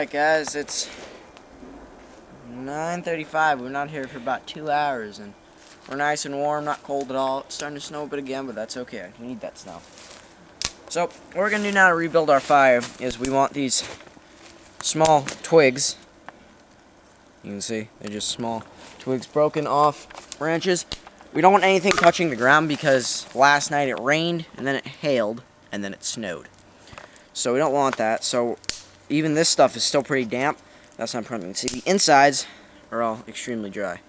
Alright guys, it's 9:35. We're not here for about 2 hours and we're nice and warm, not cold at all. It's starting to snow a bit again, but that's okay. We need that snow. So, what we're going to do now to rebuild our fire is we want these small twigs. You can see, they're just small twigs broken off branches. We don't want anything touching the ground because last night it rained and then it hailed and then it snowed. So we don't want that. So even this stuff is still pretty damp. That's not a problem. You can see the insides are all extremely dry.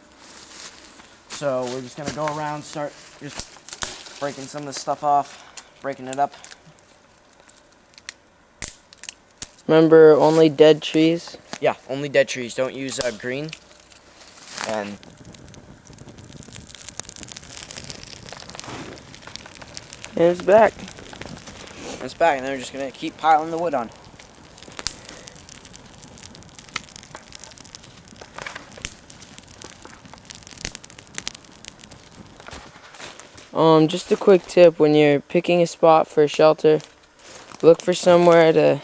So we're just going to go around, start just breaking some of this stuff off, breaking it up. Remember, only dead trees? Yeah, only dead trees. Don't use green. And it's back. It's back, and then we're just going to keep piling the wood on. Just a quick tip, when you're picking a spot for a shelter, look for somewhere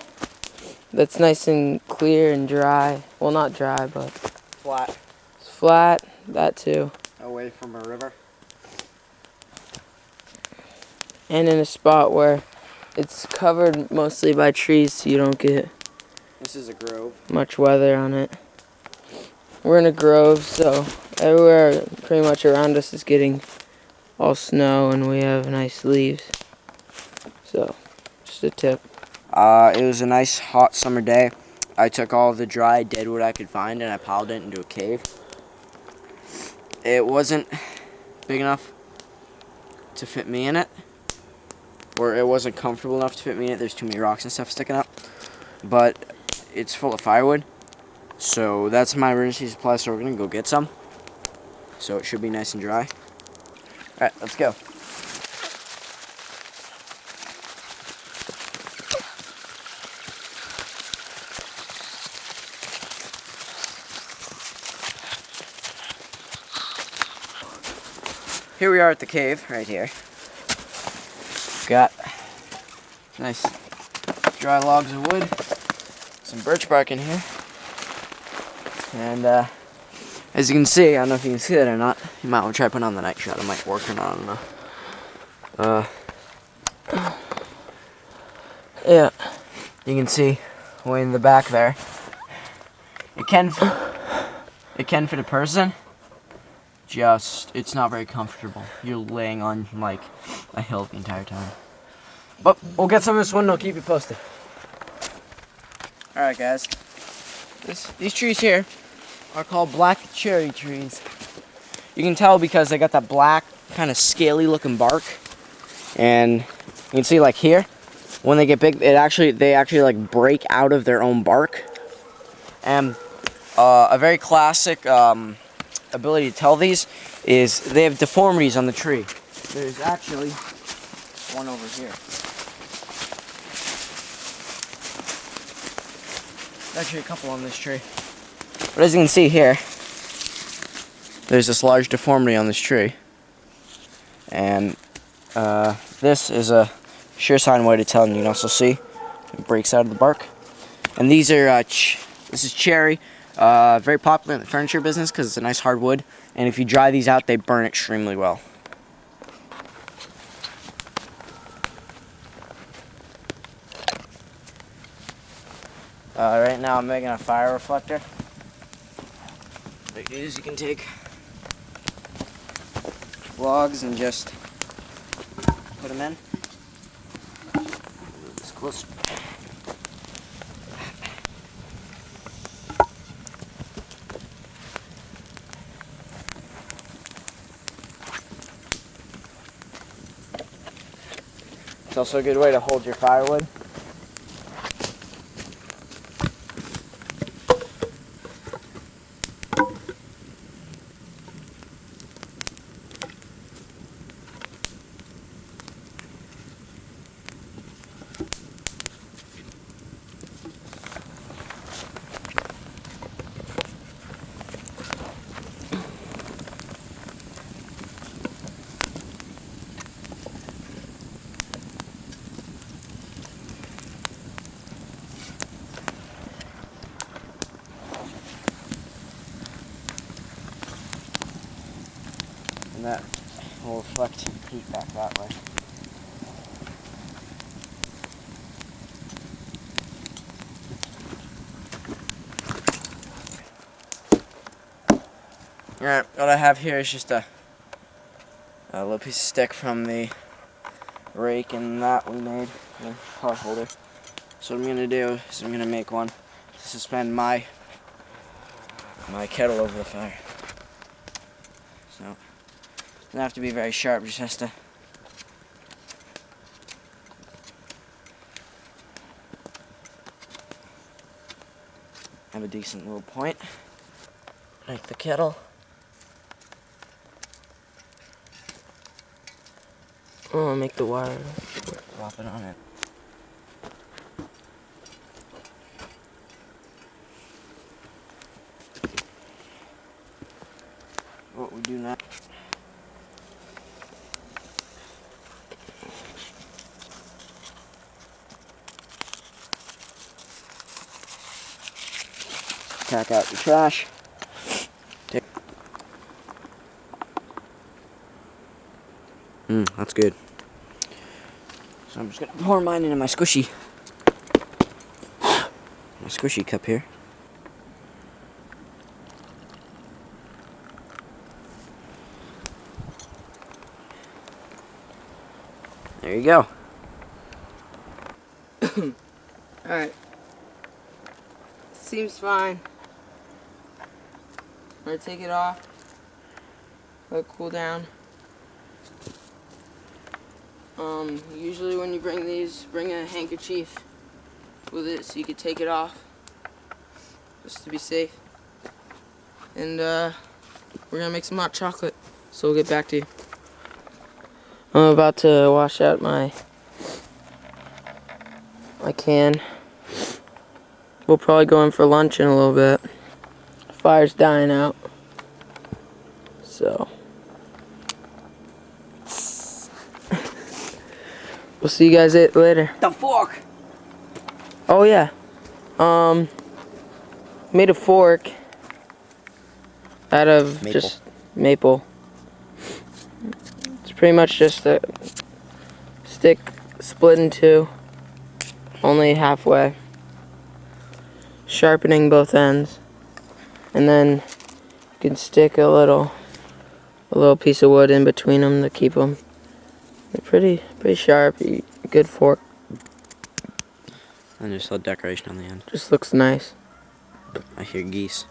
that's nice and clear and dry. Well, not dry, but Flat. it's flat, that too. Away from a river. And in a spot where it's covered mostly by trees so you don't get This is a grove. much weather on it. We're in a grove, so everywhere pretty much around us is getting all snow and we have nice leaves. So, just a tip. It was a nice hot summer day. I took all the dry dead wood I could find and I piled it into a cave. It wasn't big enough to fit me in it, or it wasn't comfortable enough to fit me in it. There's too many rocks and stuff sticking up, but it's full of firewood, so that's my emergency supply, so we're gonna go get some, so it should be nice and dry. Alright, let's go. Here we are at the cave, right here. Got nice dry logs of wood, some birch bark in here, and as you can see, I don't know if you can see that or not, you might want to try putting on the night shot. It might work or not, I don't know. Yeah. You can see way in the back there. It can fit a person. Just, it's not very comfortable. You're laying on like a hill the entire time. But we'll get some of this one and I'll keep you posted. Alright guys, these trees here are called black cherry trees. You can tell because they got that black kind of scaly looking bark. And you can see like here, when they get big, they actually like break out of their own bark. And a very classic ability to tell these is they have deformities on the tree. There's actually one over here. There's actually a couple on this tree. But as you can see here, there's this large deformity on this tree. And this is a sure sign way to tell, and you can also see it breaks out of the bark. And these are, this is cherry. Very popular in the furniture business because it's a nice hard wood, and if you dry these out, they burn extremely well. Right now I'm making a fire reflector. What you can take logs and just put them in. Move this closer. It's also a good way to hold your firewood. And that will reflect heat back that way. Alright, what I have here is just a little piece of stick from the rake and that we made, the pot holder. So what I'm going to do is I'm going to make one to suspend my kettle over the fire. So, it doesn't have to be very sharp, just has to have a decent little point. Like the kettle. Oh, make the wire. Drop it on it. What we do now. Pack out your trash. That's good. So I'm just gonna pour mine into my squishy cup here. There you go. Alright. Seems fine. I'm gonna take it off. Let it cool down. Usually when you bring these, bring a handkerchief with it so you can take it off. Just to be safe. And we're gonna make some hot chocolate. So we'll get back to you. I'm about to wash out my can. We'll probably go in for lunch in a little bit. Fire's dying out. So we'll see you guys later. The fork! Oh yeah. Made a fork out of just maple. It's pretty much just a stick split in two, only halfway, sharpening both ends, and then you can stick a little piece of wood in between them to keep them. They're pretty sharp. Good fork. And just a decoration on the end. Just looks nice. I hear geese.